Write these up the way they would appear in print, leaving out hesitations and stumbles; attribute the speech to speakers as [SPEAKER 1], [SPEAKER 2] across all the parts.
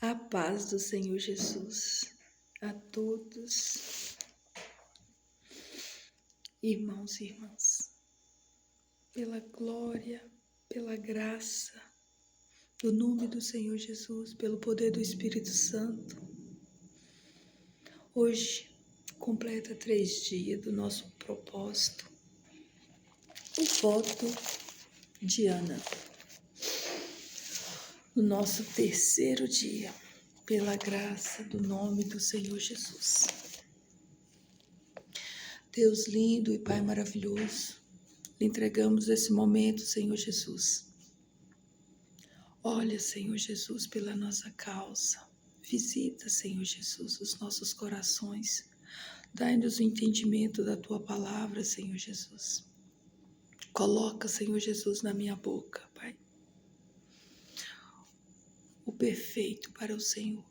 [SPEAKER 1] A paz do Senhor Jesus a todos, irmãos e irmãs, pela glória, pela graça do nome do Senhor Jesus, pelo poder do Espírito Santo. Hoje completa 3 dias do nosso propósito, o voto de Ana. No nosso 3º dia, pela graça do nome do Senhor Jesus. Deus lindo e Pai maravilhoso, lhe entregamos esse momento, Senhor Jesus. Olha, Senhor Jesus, pela nossa causa. Visita, Senhor Jesus, os nossos corações. Dai-nos o entendimento da Tua palavra, Senhor Jesus. Coloca, Senhor Jesus, na minha boca, Pai, o perfeito para o Senhor.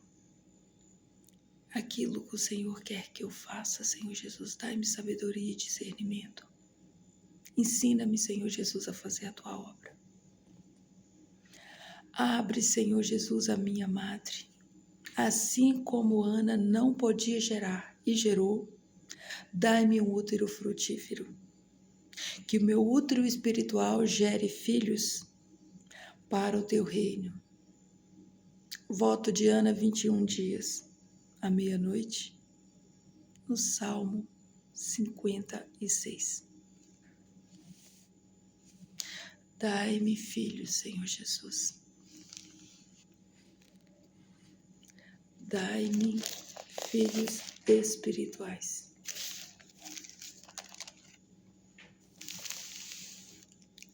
[SPEAKER 1] Aquilo que o Senhor quer que eu faça, Senhor Jesus, dai-me sabedoria e discernimento. Ensina-me, Senhor Jesus, a fazer a Tua obra. Abre, Senhor Jesus, a minha madre. Assim como Ana não podia gerar e gerou, dai-me um útero frutífero. Que o meu útero espiritual gere filhos para o Teu reino. Voto de Ana, 21 dias, à meia-noite, no Salmo 56. Dai-me filhos, Senhor Jesus. Dai-me filhos espirituais.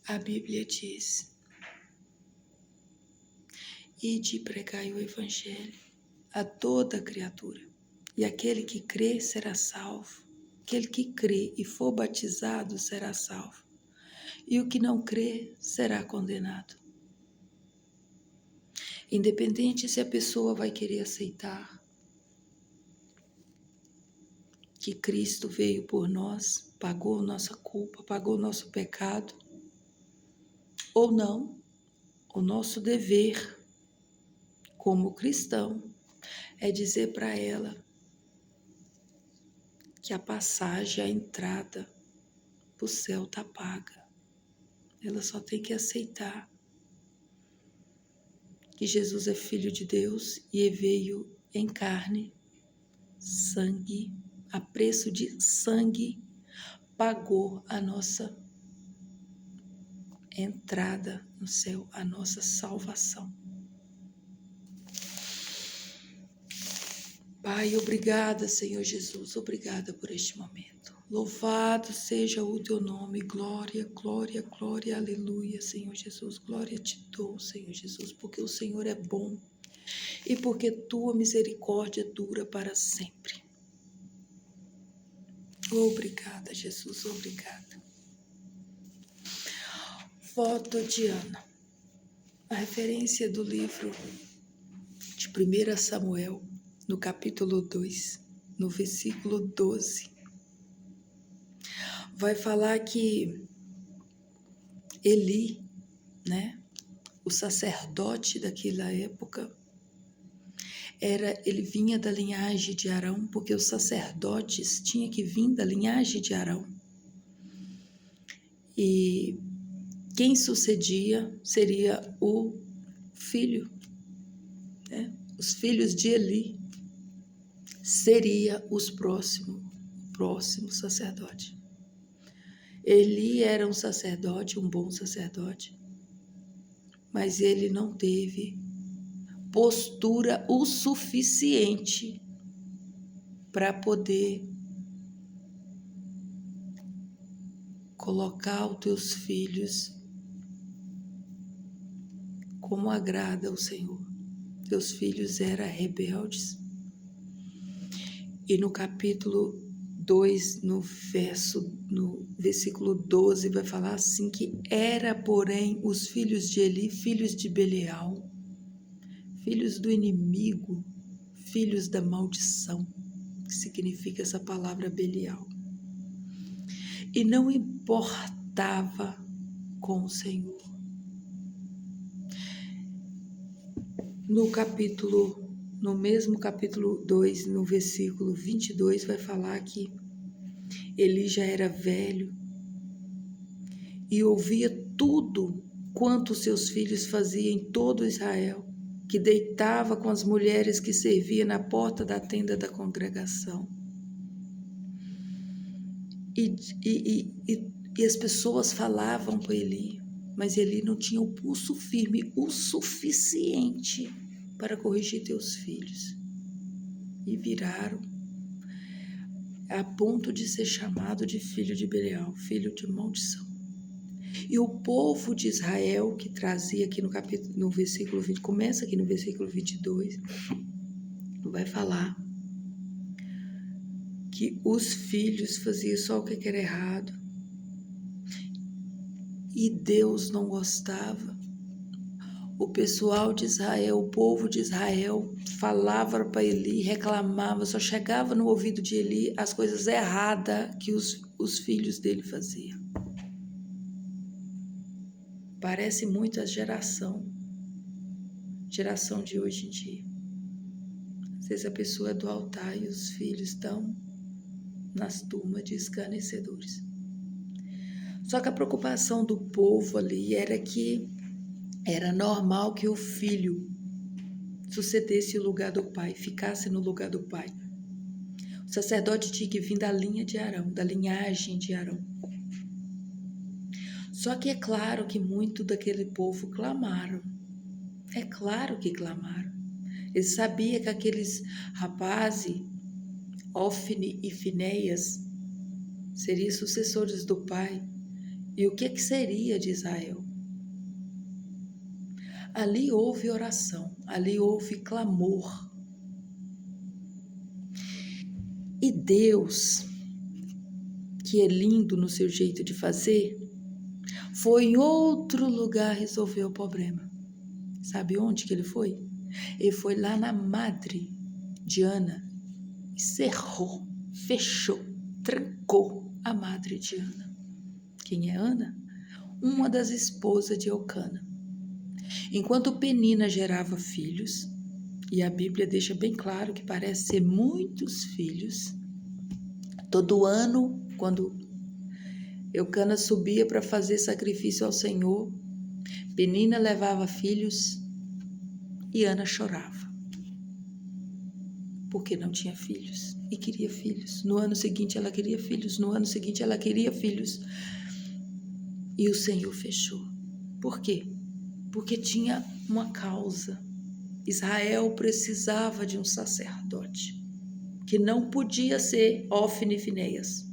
[SPEAKER 1] A Bíblia diz: ide e pregai o Evangelho a toda criatura, e aquele que crê será salvo. Aquele que crê e for batizado será salvo, e o que não crê será condenado. Independente se a pessoa vai querer aceitar que Cristo veio por nós, pagou nossa culpa, pagou nosso pecado, ou não, o nosso dever como cristão é dizer para ela que a passagem, a entrada para o céu está paga. Ela só tem que aceitar que Jesus é Filho de Deus e veio em carne, sangue, a preço de sangue, pagou a nossa entrada no céu, a nossa salvação. Pai, obrigada, Senhor Jesus, obrigada por este momento. Louvado seja o Teu nome, glória, glória, glória, aleluia, Senhor Jesus. Glória te dou, Senhor Jesus, porque o Senhor é bom e porque Tua misericórdia dura para sempre. Obrigada, Jesus, obrigada. Voto de Ana. A referência do livro de 1 Samuel, no capítulo 2, no versículo 12, vai falar que Eli, o sacerdote daquela época, ele vinha da linhagem de Arão, porque os sacerdotes tinham que vir da linhagem de Arão. E quem sucedia seria o filho, os filhos de Eli, seria o próximo sacerdote. Eli era um sacerdote, um bom sacerdote, mas ele não teve postura o suficiente para poder colocar os teus filhos como agrada ao Senhor. Teus filhos eram rebeldes. E no capítulo 2, no versículo 12, vai falar assim que era, porém, os filhos de Eli, filhos de Belial, filhos do inimigo, filhos da maldição, que significa essa palavra Belial. E não importava com o Senhor. No capítulo no mesmo capítulo 2, no versículo 22, vai falar que Eli já era velho e ouvia tudo quanto seus filhos faziam em todo Israel, que deitava com as mulheres que serviam na porta da tenda da congregação. E as pessoas falavam para Eli, mas Eli não tinha o pulso firme o suficiente para corrigir teus filhos. E viraram a ponto de ser chamado de filho de Belial, filho de maldição. E o povo de Israel, que trazia aqui no versículo 20, começa aqui no versículo 22, vai falar que os filhos faziam só o que era errado. E Deus não gostava. O pessoal de Israel, o povo de Israel, falava para Eli, reclamava, só chegava no ouvido de Eli as coisas erradas que os filhos dele faziam. Parece muito a geração de hoje em dia. Às vezes a pessoa é do altar e os filhos estão nas turmas de escarnecedores. Só que a preocupação do povo ali era que era normal que o filho sucedesse o lugar do pai, ficasse no lugar do pai. O sacerdote tinha que vir da linha de Arão, da linhagem de Arão. Só que é claro que muito daquele povo clamaram. É claro que clamaram. Eles sabiam que aqueles rapazes, Ofni e Finéias, seriam sucessores do pai. E o que seria de Israel? Ali houve oração, ali houve clamor. E Deus, que é lindo no seu jeito de fazer, foi em outro lugar resolver o problema. Sabe onde que ele foi? Ele foi lá na madre de Ana e cerrou, fechou, trancou a madre de Ana. Quem é Ana? Uma das esposas de Eucana. Enquanto Penina gerava filhos, e a Bíblia deixa bem claro que parece ser muitos filhos, todo ano, quando Eucana subia para fazer sacrifício ao Senhor, Penina levava filhos e Ana chorava, porque não tinha filhos e queria filhos. No ano seguinte ela queria filhos, no ano seguinte ela queria filhos. E o Senhor fechou. Por quê? Porque tinha uma causa. Israel precisava de um sacerdote, que não podia ser Ofni e Finéias.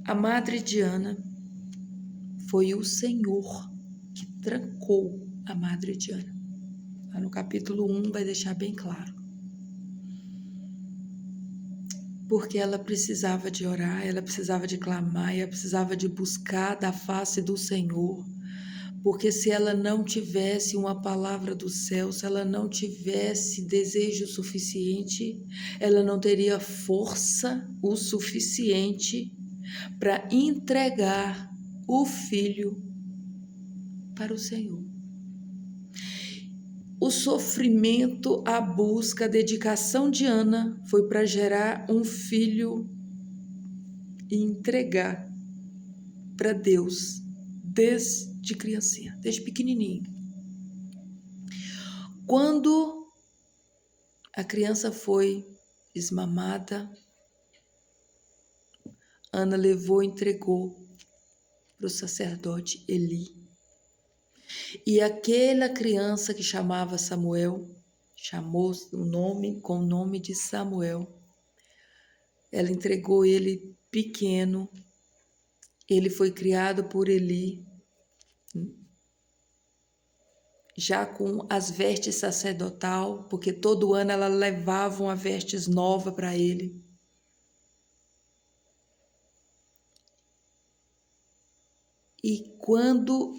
[SPEAKER 1] A madre de Ana foi o Senhor que trancou a madre de Ana. Lá no capítulo 1 vai deixar bem claro. Porque ela precisava de orar, ela precisava de clamar, ela precisava de buscar da face do Senhor. Porque se ela não tivesse uma palavra do céu, se ela não tivesse desejo suficiente, ela não teria força o suficiente para entregar o filho para o Senhor. O sofrimento, a busca, a dedicação de Ana foi para gerar um filho e entregar para Deus desde criancinha, desde pequenininho. Quando a criança foi desmamada, Ana levou e entregou para o sacerdote Eli. E aquela criança que chamava Samuel, chamou com o nome de Samuel. Ela entregou ele pequeno. Ele foi criado por Eli, já com as vestes sacerdotal, porque todo ano ela levava uma vestes nova para ele. E quando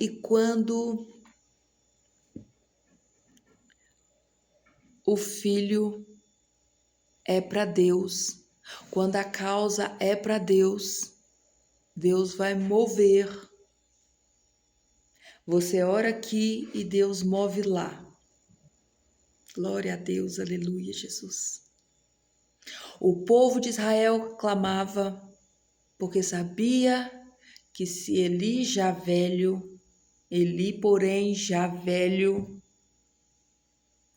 [SPEAKER 1] o filho é para Deus, quando a causa é para Deus, Deus vai mover. Você ora aqui e Deus move lá. Glória a Deus, aleluia, Jesus. O povo de Israel clamava porque sabia que se Eli, porém, já velho,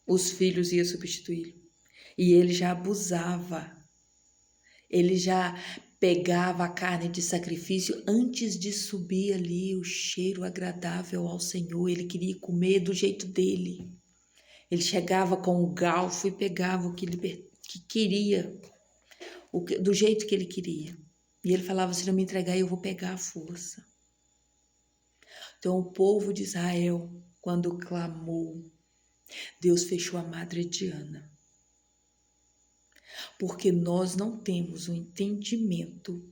[SPEAKER 1] os filhos iam substituí-lo. E ele já abusava. Ele já pegava a carne de sacrifício antes de subir ali o cheiro agradável ao Senhor. Ele queria comer do jeito dele. Ele chegava com o galfo e pegava o que ele queria, do jeito que ele queria. E ele falava, se não me entregar, eu vou pegar a força. Então o povo de Israel, quando clamou, Deus fechou a madre de Ana. Porque nós não temos o entendimento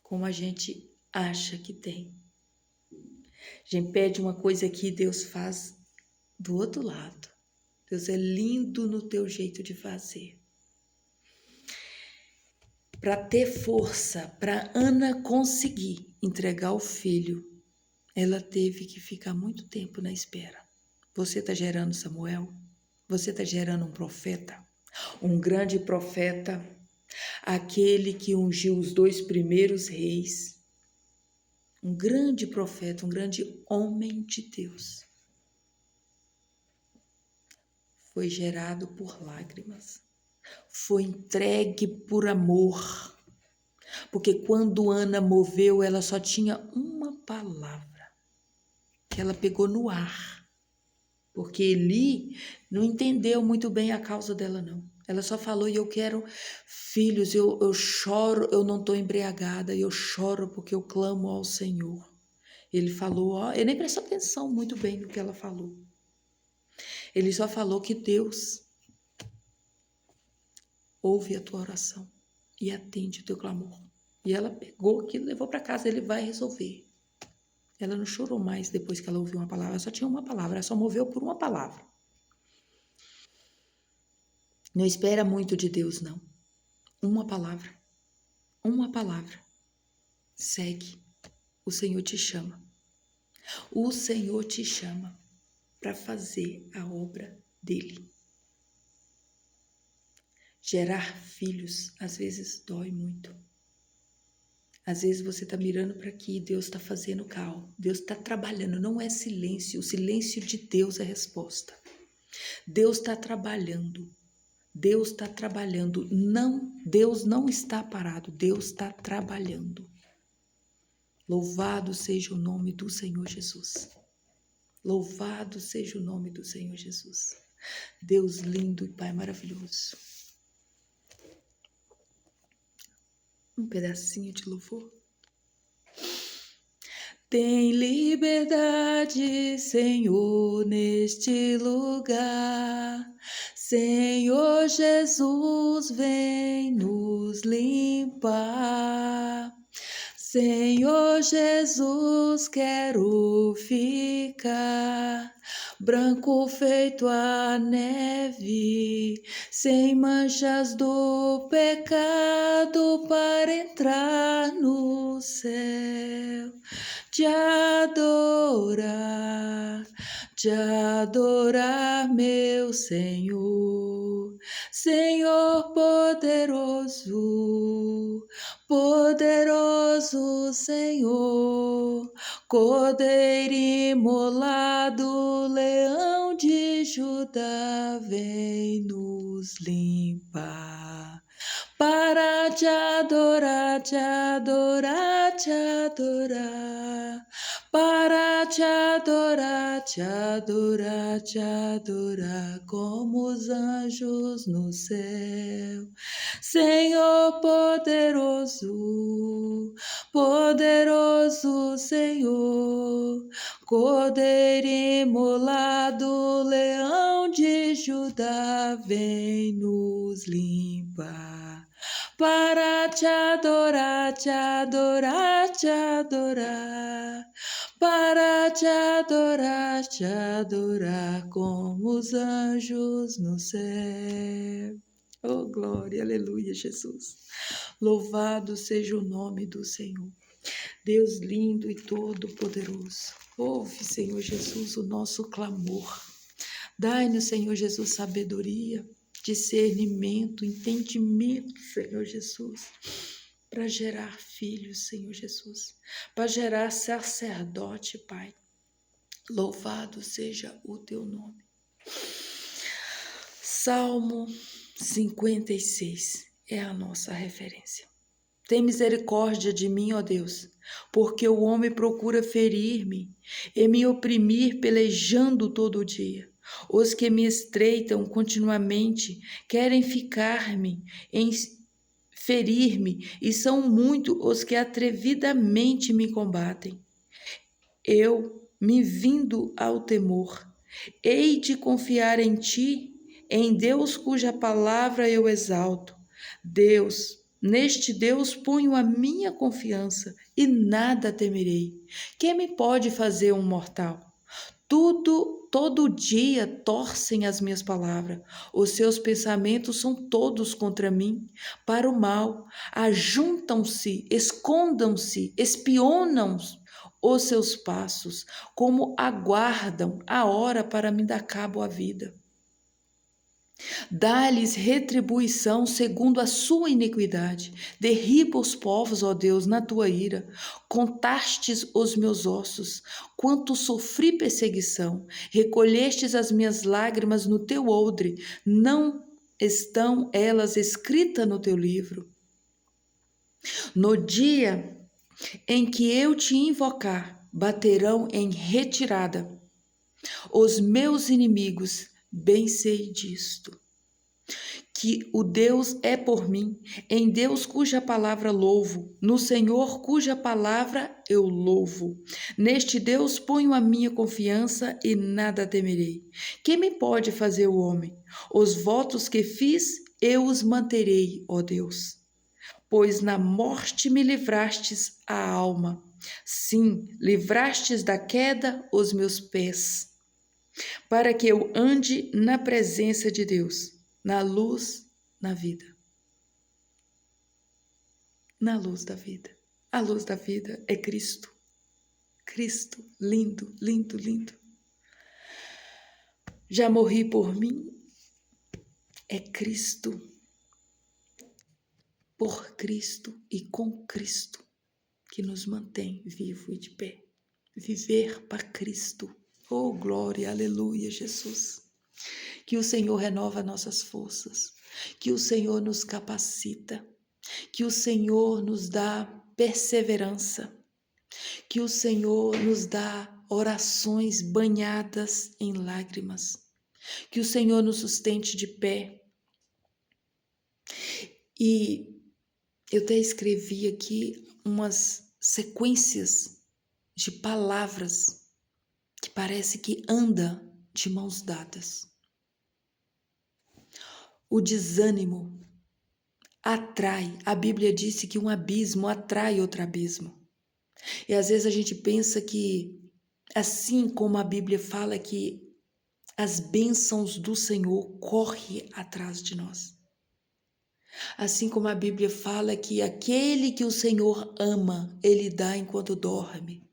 [SPEAKER 1] como a gente acha que tem. A gente pede uma coisa aqui, Deus faz do outro lado. Deus é lindo no teu jeito de fazer. Para ter força, para Ana conseguir entregar o filho, ela teve que ficar muito tempo na espera. Você está gerando Samuel? Você está gerando um profeta? Um grande profeta, aquele que ungiu os 2 primeiros reis, um grande profeta, um grande homem de Deus, foi gerado por lágrimas, foi entregue por amor, porque quando Ana moveu, ela só tinha uma palavra, que ela pegou no ar, porque Eli não entendeu muito bem a causa dela não. Ela só falou, e eu quero filhos, eu choro, eu não estou embriagada, eu choro porque eu clamo ao Senhor. Ele falou, ó, ele nem prestou atenção muito bem no que ela falou. Ele só falou que Deus ouve a tua oração e atende o teu clamor. E ela pegou aquilo e levou para casa, ele vai resolver. Ela não chorou mais depois que ela ouviu uma palavra, ela só tinha uma palavra, ela só moveu por uma palavra. Não espera muito de Deus, não. Uma palavra. Uma palavra. Segue. O Senhor te chama. O Senhor te chama para fazer a obra dele. Gerar filhos, às vezes, dói muito. Às vezes você está mirando para aqui, Deus está fazendo cal. Deus está trabalhando, não é silêncio. O silêncio de Deus é a resposta. Deus está trabalhando. Deus está trabalhando. Não, Deus não está parado. Deus está trabalhando. Louvado seja o nome do Senhor Jesus. Louvado seja o nome do Senhor Jesus. Deus lindo e Pai maravilhoso. Um pedacinho de louvor. Tem liberdade, Senhor, neste lugar. Senhor Jesus, vem nos limpar. Senhor Jesus, quero ficar branco feito a neve, sem manchas do pecado, para entrar no céu. Te adorar, meu Senhor, Senhor poderoso, poderoso Senhor, Cordeiro imolado, Leão de Judá, vem nos limpar. Para te adorar, te adorar, te adorar. Para te adorar, te adorar, te adorar, como os anjos no céu. Senhor poderoso, poderoso Senhor, Cordeiro imolado, Leão de Judá, vem nos limpar. Para te adorar, te adorar, te adorar. Para te adorar, como os anjos no céu. Oh, glória, aleluia, Jesus. Louvado seja o nome do Senhor. Deus lindo e todo-poderoso. Ouve, Senhor Jesus, o nosso clamor. Dai-nos, Senhor Jesus, sabedoria, discernimento, entendimento, Senhor Jesus, para gerar filhos, Senhor Jesus, para gerar sacerdote, Pai. Louvado seja o teu nome. Salmo 56 é a nossa referência. Tem misericórdia de mim, ó Deus, porque o homem procura ferir-me e me oprimir pelejando todo o dia. Os que me estreitam continuamente querem ficar-me em ferir-me, e são muitos os que atrevidamente me combatem. Eu, me vindo ao temor, hei de confiar em ti, em Deus cuja palavra eu exalto. Deus, neste Deus ponho a minha confiança e nada temerei. Quem me pode fazer um mortal? Todo dia torcem as minhas palavras. Os seus pensamentos são todos contra mim, para o mal. Ajuntam-se, escondam-se, espionam os seus passos, como aguardam a hora para me dar cabo à vida. Dá-lhes retribuição segundo a sua iniquidade. Derriba os povos, ó Deus, na tua ira. Contastes os meus ossos, quanto sofri perseguição. Recolhestes as minhas lágrimas no teu odre. Não estão elas escritas no teu livro? No dia em que eu te invocar, baterão em retirada. Os meus inimigos, bem sei disto, que o Deus é por mim, em Deus cuja palavra louvo, no Senhor cuja palavra eu louvo. Neste Deus ponho a minha confiança e nada temerei. Quem me pode fazer o homem? Os votos que fiz, eu os manterei, ó Deus. Pois na morte me livrastes a alma. Sim, livrastes da queda os meus pés, para que eu ande na presença de Deus, na luz, na vida. Na luz da vida. A luz da vida é Cristo. Cristo, lindo, lindo, lindo. Já morri por mim, é Cristo. Por Cristo e com Cristo que nos mantém vivo e de pé. Viver para Cristo. Oh, glória, aleluia, Jesus. Que o Senhor renova nossas forças, que o Senhor nos capacita, que o Senhor nos dá perseverança, que o Senhor nos dá orações banhadas em lágrimas, que o Senhor nos sustente de pé. E eu até escrevi aqui umas sequências de palavras que parece que anda de mãos dadas. O desânimo atrai. A Bíblia disse que um abismo atrai outro abismo. E às vezes a gente pensa que, assim como a Bíblia fala que as bênçãos do Senhor correm atrás de nós. Assim como a Bíblia fala que aquele que o Senhor ama, Ele dá enquanto dorme.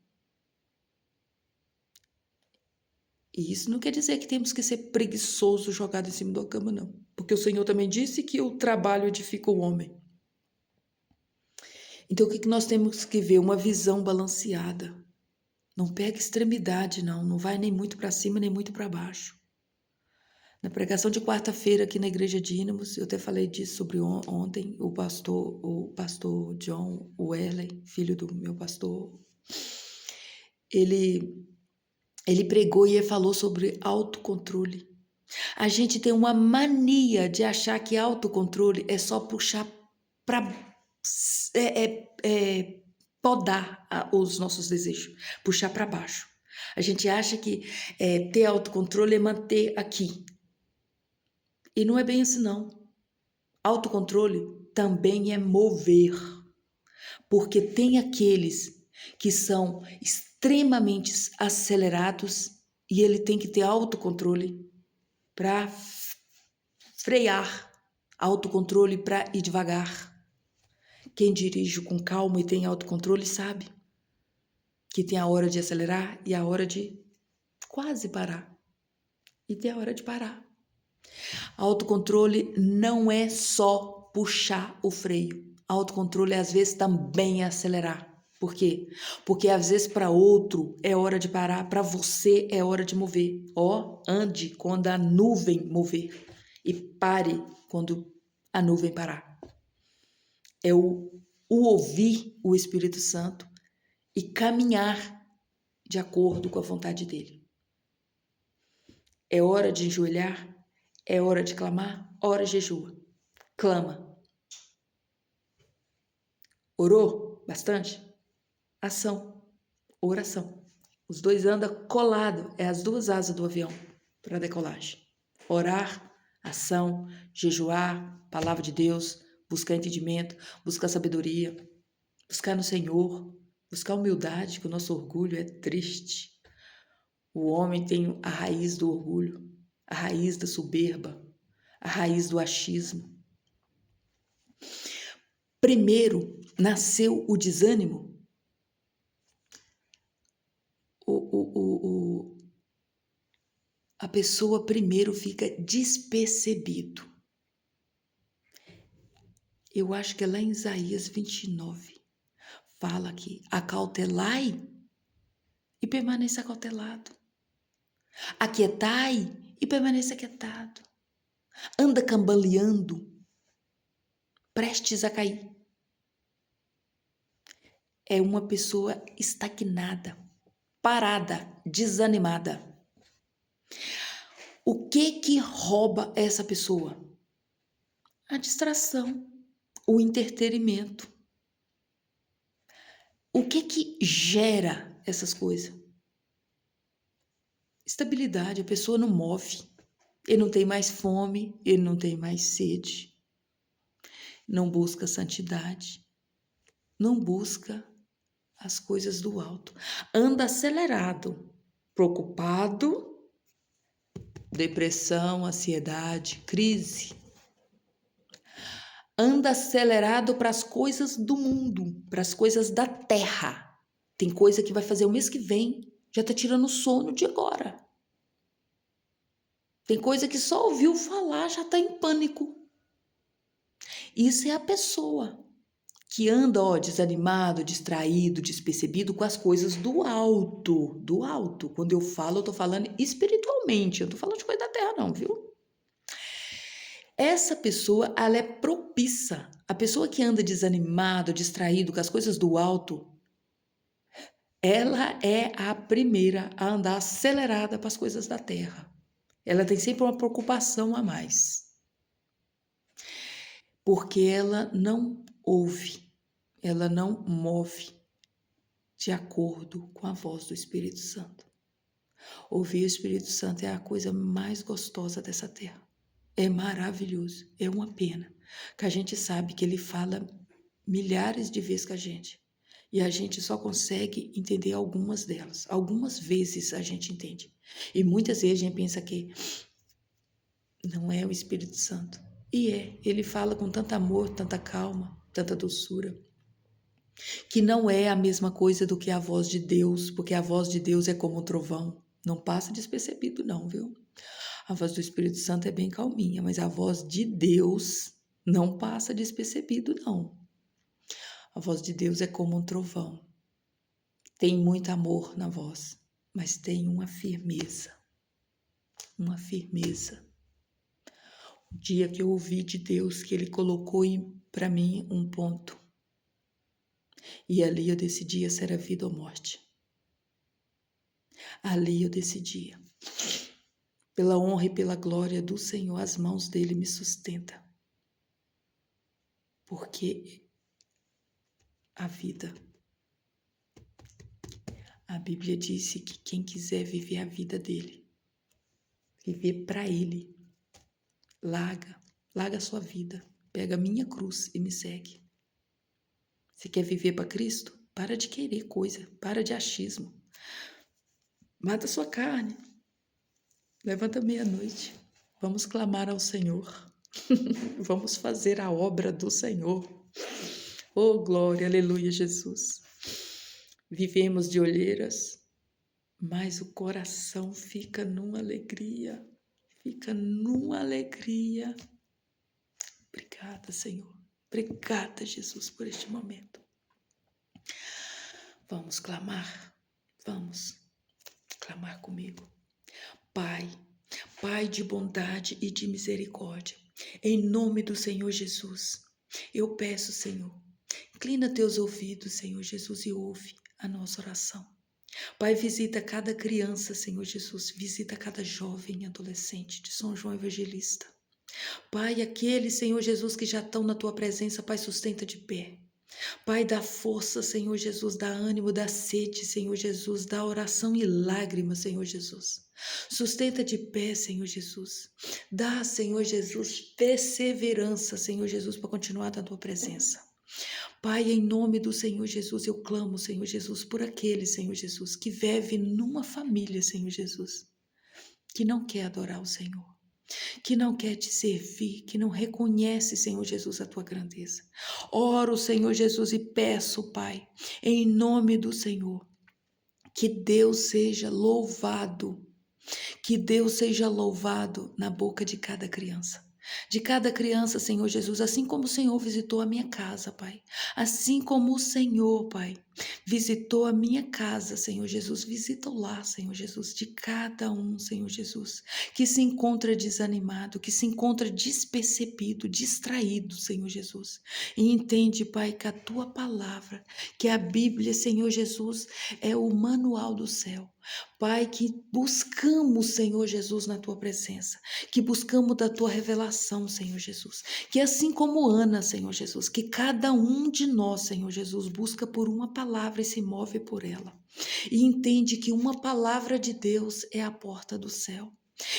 [SPEAKER 1] E isso não quer dizer que temos que ser preguiçoso jogado em cima da cama, não. Porque o Senhor também disse que o trabalho edifica o homem. Então, o que nós temos que ver? Uma visão balanceada. Não pega extremidade, não. Não vai nem muito para cima, nem muito para baixo. Na pregação de quarta-feira aqui na Igreja Dínamos, eu até falei disso sobre ontem, o pastor John Wesley, filho do meu pastor, ele pregou e ele falou sobre autocontrole. A gente tem uma mania de achar que autocontrole é só puxar para podar os nossos desejos, puxar para baixo. A gente acha que ter autocontrole é manter aqui. E não é bem assim, não. Autocontrole também é mover. Porque tem aqueles que são extremamente acelerados e ele tem que ter autocontrole para frear, autocontrole para ir devagar. Quem dirige com calma e tem autocontrole sabe que tem a hora de acelerar e a hora de quase parar. e tem a hora de parar. Autocontrole não é só puxar o freio. Autocontrole às vezes também é acelerar. Por quê? Porque às vezes para outro é hora de parar, para você é hora de mover. Ande quando a nuvem mover e pare quando a nuvem parar. É o ouvir o Espírito Santo e caminhar de acordo com a vontade dele. É hora de enjoelhar, é hora de clamar, hora jejua. Clama. Orou bastante? Ação, oração. Os dois andam colados, é as duas asas do avião para decolagem. Orar, ação, jejuar, palavra de Deus, buscar entendimento, buscar sabedoria, buscar no Senhor, buscar humildade, que o nosso orgulho é triste. O homem tem a raiz do orgulho, a raiz da soberba, a raiz do achismo. Primeiro nasceu o desânimo. A pessoa primeiro fica despercebido. Eu acho que é lá em Isaías 29. Fala aqui, acautelai e permaneça acautelado. Aquietai e permaneça aquietado. Anda cambaleando, prestes a cair. É uma pessoa estagnada, parada, desanimada. O que rouba essa pessoa? A distração, o entretenimento. O que gera essas coisas? Estabilidade, a pessoa não move. Ele não tem mais fome, ele não tem mais sede. Não busca santidade. Não busca as coisas do alto. Anda acelerado, preocupado, depressão, ansiedade, crise. Anda acelerado para as coisas do mundo, para as coisas da terra. Tem coisa que vai fazer o mês que vem, já está tirando o sono de agora. Tem coisa que só ouviu falar, já está em pânico. Isso é a pessoa que anda, desanimado, distraído, despercebido com as coisas do alto, do alto. Quando eu falo, eu estou falando espiritualmente, eu não estou falando de coisa da terra não, viu? Essa pessoa, ela é propícia. A pessoa que anda desanimado, distraído com as coisas do alto, ela é a primeira a andar acelerada para as coisas da terra. Ela tem sempre uma preocupação a mais. Porque ela não ouve, ela não move de acordo com a voz do Espírito Santo. Ouvir o Espírito Santo é a coisa mais gostosa dessa terra. É maravilhoso, é uma pena que a gente sabe que ele fala milhares de vezes com a gente e a gente só consegue entender algumas delas. Algumas vezes a gente entende e muitas vezes a gente pensa que não é o Espírito Santo. E ele fala com tanto amor, tanta calma, tanta doçura, que não é a mesma coisa do que a voz de Deus, porque a voz de Deus é como um trovão. Não passa despercebido não, viu? A voz do Espírito Santo é bem calminha, mas a voz de Deus não passa despercebido não. A voz de Deus é como um trovão. Tem muito amor na voz, mas tem uma firmeza. Uma firmeza. O dia que eu ouvi de Deus que Ele colocou para mim um ponto. E ali eu decidia se era vida ou morte. Ali eu decidia. Pela honra e pela glória do Senhor, as mãos dele me sustentam. Porque a vida, a Bíblia disse que quem quiser viver a vida dele, viver para ele, larga a sua vida, pega a minha cruz e me segue. Você quer viver para Cristo? Para de querer coisa, para de achismo. Mata a sua carne. Levanta meia-noite. Vamos clamar ao Senhor. Vamos fazer a obra do Senhor. Oh, glória, aleluia, Jesus. Vivemos de olheiras, mas o coração fica numa alegria. fica numa alegria. Obrigada, Senhor. Obrigada, Jesus, por este momento. Vamos clamar. Vamos clamar comigo. Pai, Pai de bondade e de misericórdia, em nome do Senhor Jesus, eu peço, Senhor, inclina teus ouvidos, Senhor Jesus, e ouve a nossa oração. Pai, visita cada criança, Senhor Jesus, visita cada jovem e adolescente de São João Evangelista. Pai, aqueles, Senhor Jesus, que já estão na tua presença, Pai, sustenta de pé. Pai, dá força, Senhor Jesus, dá ânimo, dá sede, Senhor Jesus, dá oração e lágrimas, Senhor Jesus. Sustenta de pé, Senhor Jesus. Dá, Senhor Jesus, perseverança, Senhor Jesus, para continuar na tua presença. Pai, em nome do Senhor Jesus, eu clamo, Senhor Jesus, por aquele, Senhor Jesus, que vive numa família, Senhor Jesus, que não quer adorar o Senhor, que não quer te servir, que não reconhece, Senhor Jesus, a tua grandeza. Oro, Senhor Jesus, e peço, Pai, em nome do Senhor, que Deus seja louvado, que Deus seja louvado na boca de cada criança. De cada criança, Senhor Jesus, assim como o Senhor visitou a minha casa, Pai. Assim como o Senhor, Pai, visitou a minha casa, Senhor Jesus, visita o lar, Senhor Jesus, de cada um, Senhor Jesus, que se encontra desanimado, que se encontra despercebido, distraído, Senhor Jesus. E entende, Pai, que a tua palavra, que a Bíblia, Senhor Jesus, é o manual do céu. Pai, que buscamos, Senhor Jesus, na tua presença, que buscamos da tua revelação, Senhor Jesus, que assim como Ana, Senhor Jesus, que cada um de nós, Senhor Jesus, busca por uma palavra e se move por ela, e entende que uma palavra de Deus é a porta do céu.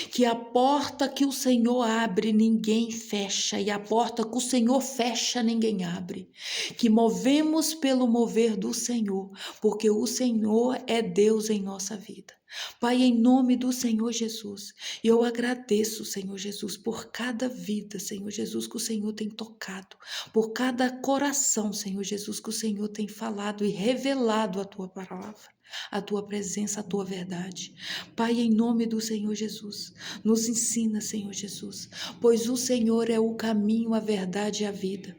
[SPEAKER 1] Que a porta que o Senhor abre, ninguém fecha, e a porta que o Senhor fecha, ninguém abre. Que movemos pelo mover do Senhor, porque o Senhor é Deus em nossa vida. Pai, em nome do Senhor Jesus, eu agradeço, Senhor Jesus, por cada vida, Senhor Jesus, que o Senhor tem tocado, por cada coração, Senhor Jesus, que o Senhor tem falado e revelado a tua palavra, a tua presença, a tua verdade. Pai, em nome do Senhor Jesus, nos ensina, Senhor Jesus, pois o Senhor é o caminho, a verdade e a vida.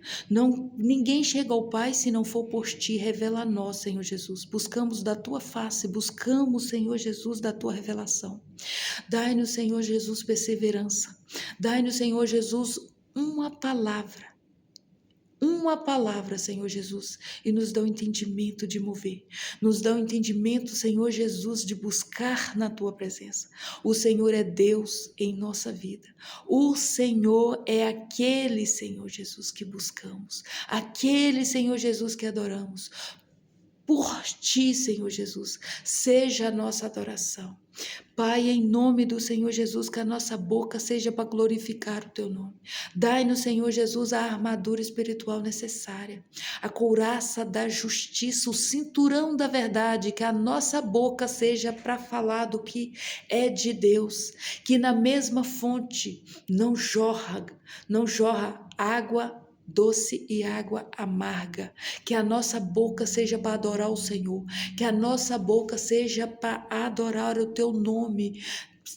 [SPEAKER 1] Ninguém chega ao Pai se não for por ti. Revela a nós, Senhor Jesus. Buscamos da tua face, buscamos, Senhor Jesus, da tua revelação. Dai-nos, Senhor Jesus, perseverança. Dai-nos, Senhor Jesus, uma palavra, Senhor Jesus, e nos dá o entendimento de mover, nos dá o entendimento, Senhor Jesus, de buscar na tua presença. O Senhor é Deus em nossa vida, o Senhor é aquele, Senhor Jesus, que buscamos, aquele, Senhor Jesus, que adoramos. Por ti, Senhor Jesus, seja a nossa adoração. Pai, em nome do Senhor Jesus, que a nossa boca seja para glorificar o teu nome. Dai-nos, Senhor Jesus, a armadura espiritual necessária, a couraça da justiça, o cinturão da verdade, que a nossa boca seja para falar do que é de Deus, que na mesma fonte não jorra água doce e água amarga, que a nossa boca seja para adorar o Senhor, que a nossa boca seja para adorar o teu nome,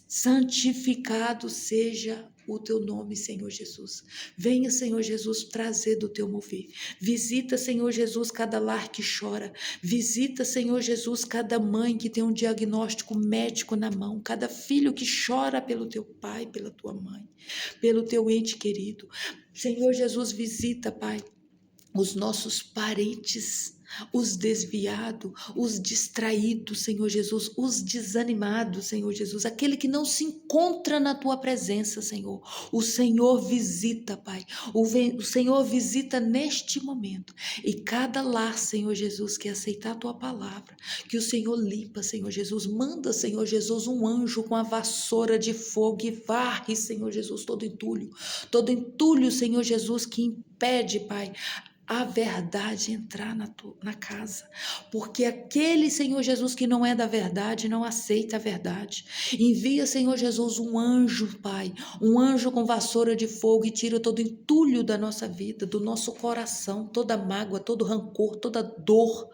[SPEAKER 1] santificado seja o teu nome, Senhor Jesus. Venha, Senhor Jesus, trazer do teu mover. Visita, Senhor Jesus, cada lar que chora. Visita, Senhor Jesus, cada mãe que tem um diagnóstico médico na mão, cada filho que chora pelo teu pai, pela tua mãe, pelo teu ente querido. Senhor Jesus, visita, Pai, os nossos parentes, os desviados, os distraídos, Senhor Jesus, os desanimados, Senhor Jesus, aquele que não se encontra na tua presença, Senhor. O Senhor visita, Pai, o Senhor visita neste momento, e cada lar, Senhor Jesus, que aceitar a tua palavra, que o Senhor limpa, Senhor Jesus, manda, Senhor Jesus, um anjo com a vassoura de fogo e varre, Senhor Jesus, todo entulho, Senhor Jesus, que impede, Pai, a verdade entrar na casa, porque aquele, Senhor Jesus, que não é da verdade, não aceita a verdade. Envia, Senhor Jesus, um anjo, Pai, um anjo com vassoura de fogo, e tira todo entulho da nossa vida, do nosso coração, toda mágoa, todo rancor, toda dor,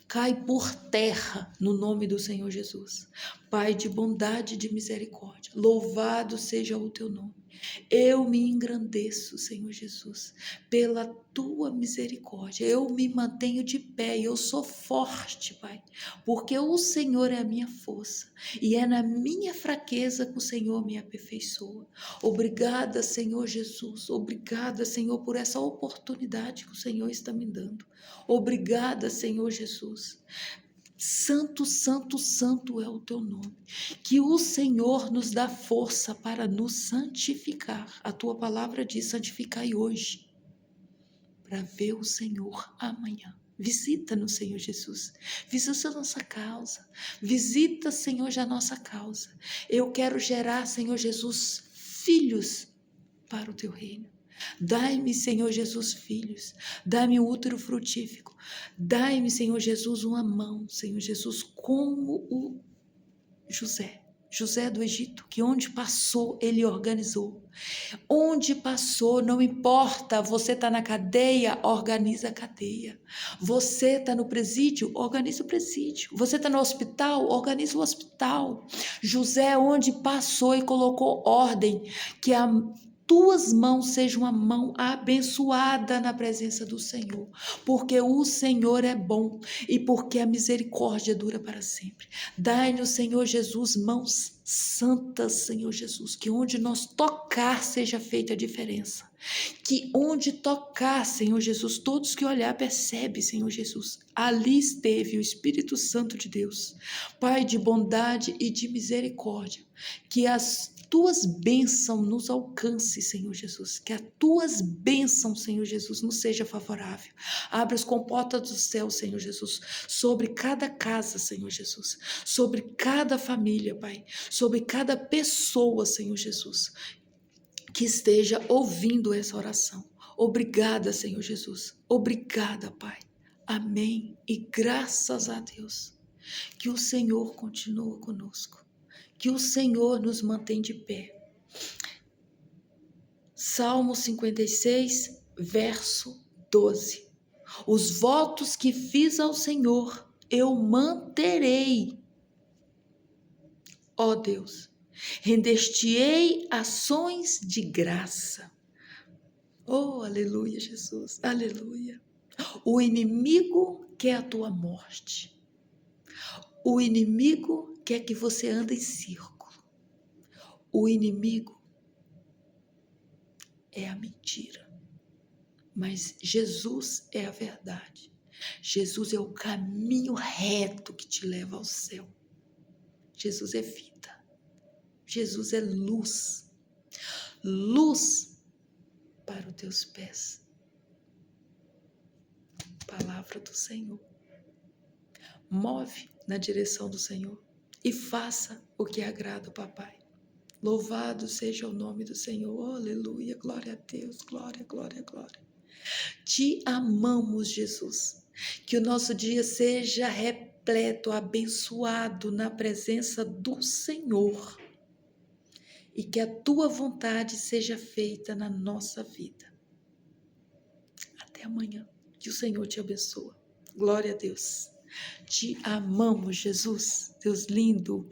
[SPEAKER 1] cai por terra no nome do Senhor Jesus. Pai de bondade e de misericórdia, louvado seja o teu nome. Eu me engrandeço, Senhor Jesus, pela tua misericórdia. Eu me mantenho de pé e eu sou forte, Pai, porque o Senhor é a minha força e é na minha fraqueza que o Senhor me aperfeiçoa. Obrigada, Senhor Jesus. Obrigada, Senhor, por essa oportunidade que o Senhor está me dando. Obrigada, Senhor Jesus. Santo, santo, santo é o teu nome. Que o Senhor nos dá força para nos santificar. A tua palavra diz: santificai hoje, para ver o Senhor amanhã. Visita-nos, Senhor Jesus. Visita a nossa causa. Visita, Senhor, já a nossa causa. Eu quero gerar, Senhor Jesus, filhos para o teu reino. Dai-me, Senhor Jesus, filhos. Dai-me um útero frutífico. Dai-me, Senhor Jesus, uma mão, Senhor Jesus, como o José do Egito, que onde passou, ele organizou. Onde passou, não importa, você está na cadeia, organiza a cadeia. Você está no presídio, organiza o presídio. Você está no hospital, organiza o hospital. José, onde passou e colocou ordem, que a tuas mãos sejam uma mão abençoada na presença do Senhor, porque o Senhor é bom e porque a misericórdia dura para sempre. Dai-nos, Senhor Jesus, mãos santas, Senhor Jesus, que onde nós tocar seja feita a diferença. Que onde tocar, Senhor Jesus, todos que olhar percebem, Senhor Jesus, ali esteve o Espírito Santo de Deus, Pai de bondade e de misericórdia, que as tuas bênçãos nos alcance, Senhor Jesus, que as tuas bênçãos, Senhor Jesus, nos seja favorável. Abra as comportas do céu, Senhor Jesus, sobre cada casa, Senhor Jesus, sobre cada família, Pai, sobre cada pessoa, Senhor Jesus, que esteja ouvindo essa oração. Obrigada, Senhor Jesus. Obrigada, Pai. Amém. E graças a Deus, que o Senhor continua conosco, que o Senhor nos mantém de pé. Salmo 56, verso 12. Os votos que fiz ao Senhor, eu manterei. Ó Deus, render-te-ei ações de graça. Oh, aleluia, Jesus, aleluia. O inimigo quer a tua morte. O inimigo quer que você ande em círculo. O inimigo é a mentira. Mas Jesus é a verdade. Jesus é o caminho reto que te leva ao céu. Jesus é vida. Jesus é luz. Luz para os teus pés. Palavra do Senhor. Move na direção do Senhor e faça o que agrada o Papai. Louvado seja o nome do Senhor. Oh, aleluia, glória a Deus, glória, glória, glória. Te amamos, Jesus. Que o nosso dia seja repleto, abençoado na presença do Senhor. E que a tua vontade seja feita na nossa vida. Até amanhã. Que o Senhor te abençoe. Glória a Deus. Te amamos, Jesus. Deus lindo.